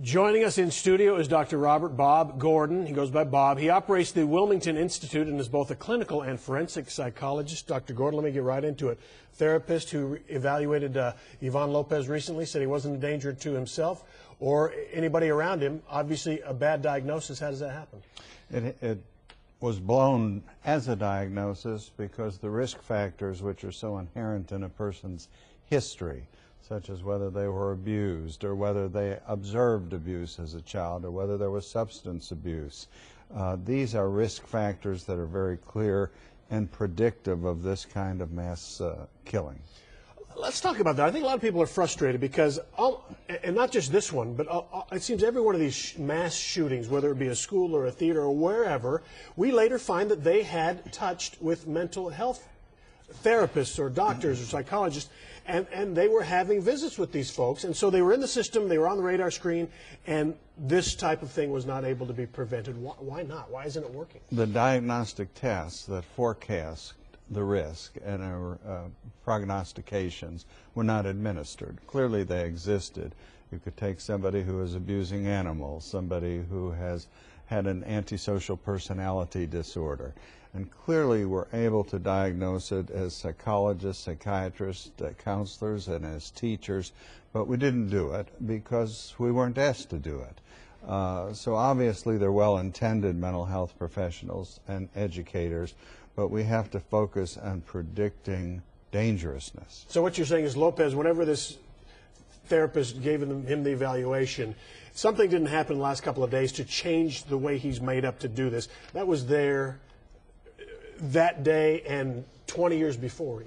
Joining us in studio is Dr. Robert Bob Gordon. He goes by Bob. He operates the Wilmington Institute and is both a clinical and forensic psychologist. Dr. Gordon, let me get right into it. Therapist who evaluated Ivan Lopez recently said he wasn't a danger to himself or anybody around him. Obviously, a bad diagnosis. How does that happen? It was blown as a diagnosis because the risk factors which are so inherent in a person's history, such as whether they were abused or whether they observed abuse as a child or whether there was substance abuse. These are risk factors that are very clear and predictive of this kind of mass killing. Let's talk about that. I think a lot of people are frustrated because, and not just this one, but it seems every one of these mass shootings, whether it be a school or a theater or wherever, we later find that they had touched with mental health therapists or doctors or psychologists, and they were having visits with these folks, and so they were in the system, they were on the radar screen, and this type of thing was not able to be prevented. Why not? Why isn't it working? The diagnostic tests that forecast the risk and our prognostications were not administered. Clearly they existed. You could take somebody who is abusing animals, somebody who has had an antisocial personality disorder, and clearly we're able to diagnose it as psychologists, psychiatrists, counselors, and as teachers, but we didn't do it because we weren't asked to do it. So obviously they're well-intended mental health professionals and educators, but we have to focus on predicting dangerousness. So what you're saying is Lopez, whenever this therapist gave him the evaluation, something didn't happen in the last couple of days to change the way he's made up to do this. That was there that day and 20 years before.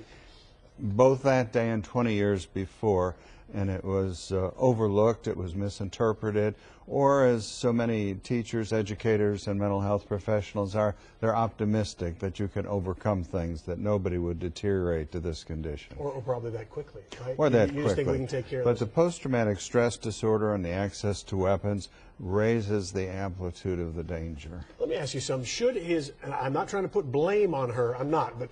Both that day and 20 years before, and it was overlooked, it was misinterpreted, or as so many teachers, educators, and mental health professionals are, they're optimistic that you can overcome things, that nobody would deteriorate to this condition. Or probably that quickly, right? Or that you quickly. Just think we can take care of But this. the post-traumatic stress disorder and the access to weapons raises the amplitude of the danger. Let me ask you something. Should his, and I'm not trying to put blame on her, I'm not, but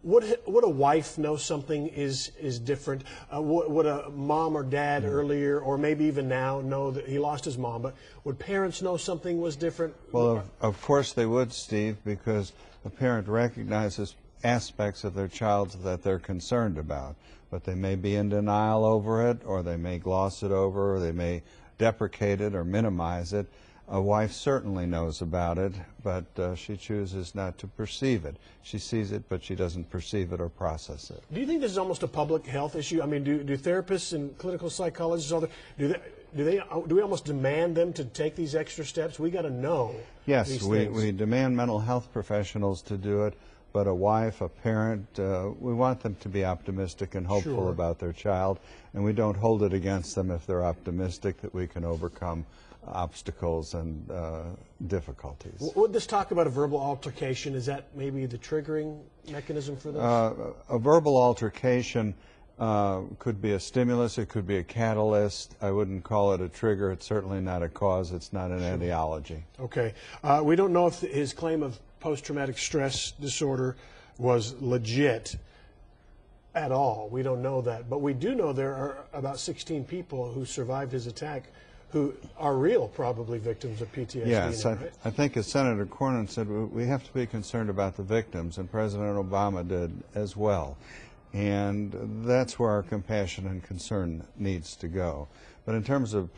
would a wife know something is different? Would a mom or dad earlier, or maybe even now, know that he lost his mom? But would parents know something was different? Well, of course they would, Steve, because a parent recognizes aspects of their child that they're concerned about. But they may be in denial over it, or they may gloss it over, or they may deprecate it or minimize it. A wife certainly knows about it, but she chooses not to perceive it. She sees it, but she doesn't perceive it or process it. Do you think this is almost a public health issue? I mean, do therapists and clinical psychologists, do we almost demand them to take these extra steps? We got to know. Yes, we demand mental health professionals to do it, but a wife, a parent, we want them to be optimistic and hopeful about their child, and we don't hold it against them if they're optimistic that we can overcome obstacles and difficulties. Would this talk about a verbal altercation? Is that maybe the triggering mechanism for this? A verbal altercation could be a stimulus, it could be a catalyst. I wouldn't call it a trigger. It's certainly not a cause. It's not an etiology. Okay. We don't know if his claim of post-traumatic stress disorder was legit at all. We don't know that. But we do know there are about 16 people who survived his attack who are real, probably victims of PTSD. Yes, now, right? I think as Senator Cornyn said, we have to be concerned about the victims, and President Obama did as well. And that's where our compassion and concern needs to go. But in terms of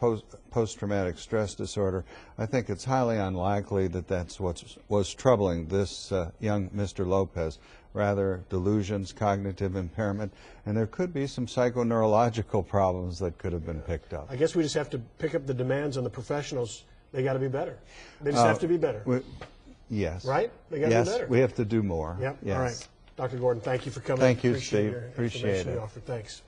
post-traumatic stress disorder, I think it's highly unlikely that that's what was troubling this young Mr. Lopez. Rather, delusions, cognitive impairment, and there could be some psychoneurological problems that could have been picked up. I guess we just have to pick up the demands on the professionals. They got to be better. They just have to be better. Yes. Right? They got to be better. Yes, we have to do more. Yep. Yes. All right. Dr. Gordon, thank you for coming. Thank you, Appreciate Steve. your Appreciate information it. you offered. Thanks.